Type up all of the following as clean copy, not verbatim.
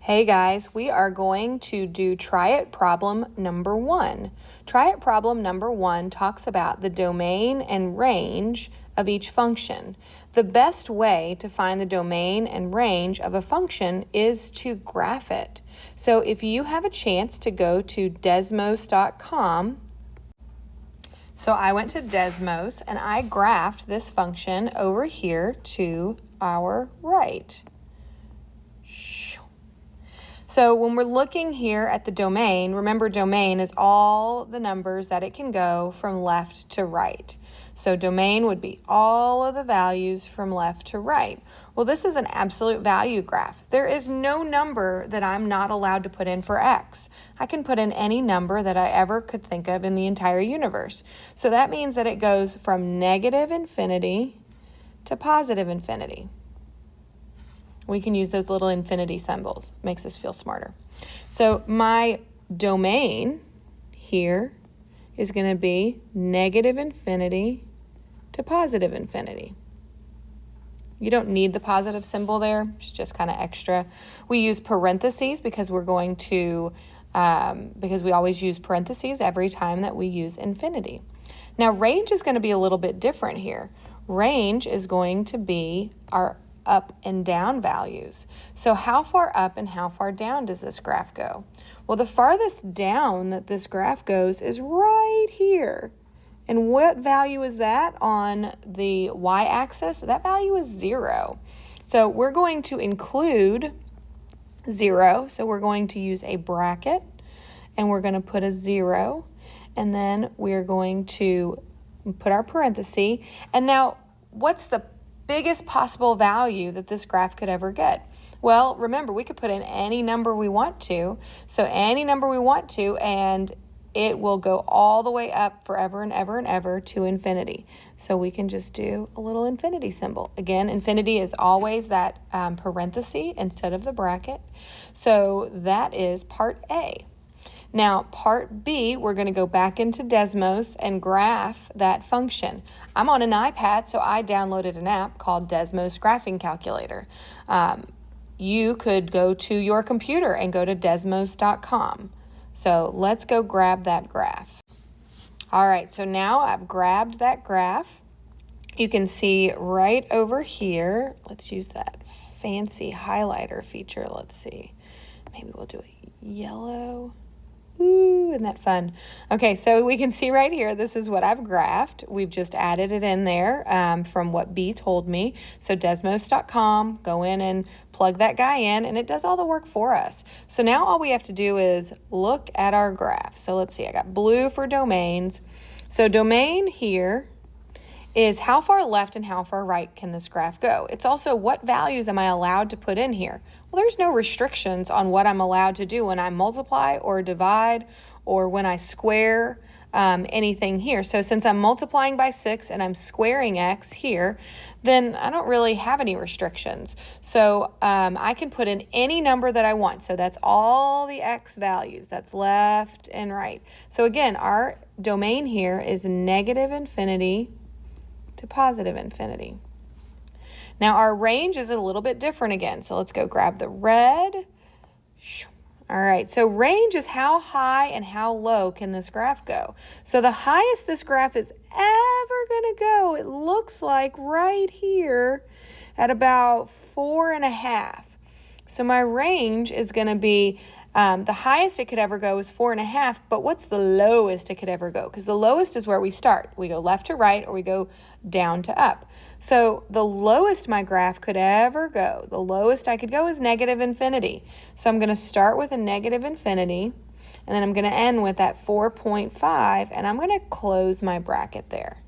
Hey guys, we are going to do Try It problem number 1. Try It problem number 1 talks about the domain and range of each function. The best way to find the domain and range of a function is to graph it. So if you have a chance to go to Desmos.com, so I went to Desmos and I graphed this function over here to our right. So when we're looking here at the domain, remember domain is all the numbers that it can go from left to right. So domain would be all of the values from left to right. Well, this is an absolute value graph. There is no number that I'm not allowed to put in for x. I can put in any number that I ever could think of in the entire universe. So that means that it goes from negative infinity to positive infinity. We can use those little infinity symbols. Makes us feel smarter. So my domain here is going to be negative infinity to positive infinity. You don't need the positive symbol there. It's just kind of extra. We use parentheses because we're going to, because we always use parentheses every time that we use infinity. Now range is going to be a little bit different here. Range is going to be our up and down values. So how far up and how far down does this graph go? Well, the farthest down that this graph goes is right here. And what value is that on the y-axis? That value is 0. So we're going to include 0. So we're going to use a bracket and we're going to put a 0. And then we're going to put our parenthesis. And now what's the biggest possible value that this graph could ever get? Well, remember, we could put in any number we want to. So any number we want to, and it will go all the way up forever and ever and ever to infinity. So we can just do a little infinity symbol. Again, infinity is always that parenthesis instead of the bracket. So that is part A. Now, part B, we're going to go back into Desmos and graph that function. I'm on an iPad, so I downloaded an app called Desmos Graphing Calculator. You could go to your computer and go to Desmos.com. So let's go grab that graph. All right, so now I've grabbed that graph. You can see right over here, let's use that fancy highlighter feature. Let's see, maybe we'll do a yellow. Ooh, isn't that fun? Okay, so we can see right here, this is what I've graphed. We've just added it in there from what B told me. So Desmos.com, go in and plug that guy in, and it does all the work for us. So now all we have to do is look at our graph. So let's see, I got blue for domains. So domain here is how far left and how far right can this graph go. It's also what values am I allowed to put in here. Well, there's no restrictions on what I'm allowed to do when I multiply or divide or when I square anything here. So since I'm multiplying by 6 and I'm squaring x here, then I don't really have any restrictions. So I can put in any number that I want. So that's all the x values. That's left and right. So again, our domain here is negative infinity to positive infinity. Now our range is a little bit different again. So let's go grab the red. All right, so range is how high and how low can this graph go. So the highest this graph is ever gonna go, it looks like right here at about 4.5. So my range is gonna be the highest it could ever go is 4.5, but what's the lowest it could ever go? Because the lowest is where we start. We go left to right or we go down to up. So the lowest my graph could ever go, the lowest I could go is negative infinity. So I'm going to start with a negative infinity, and then I'm going to end with that 4.5, and I'm going to close my bracket there.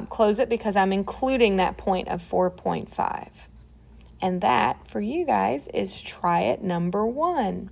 Close it because I'm including that point of 4.5. And that, for you guys, is Try It number 1.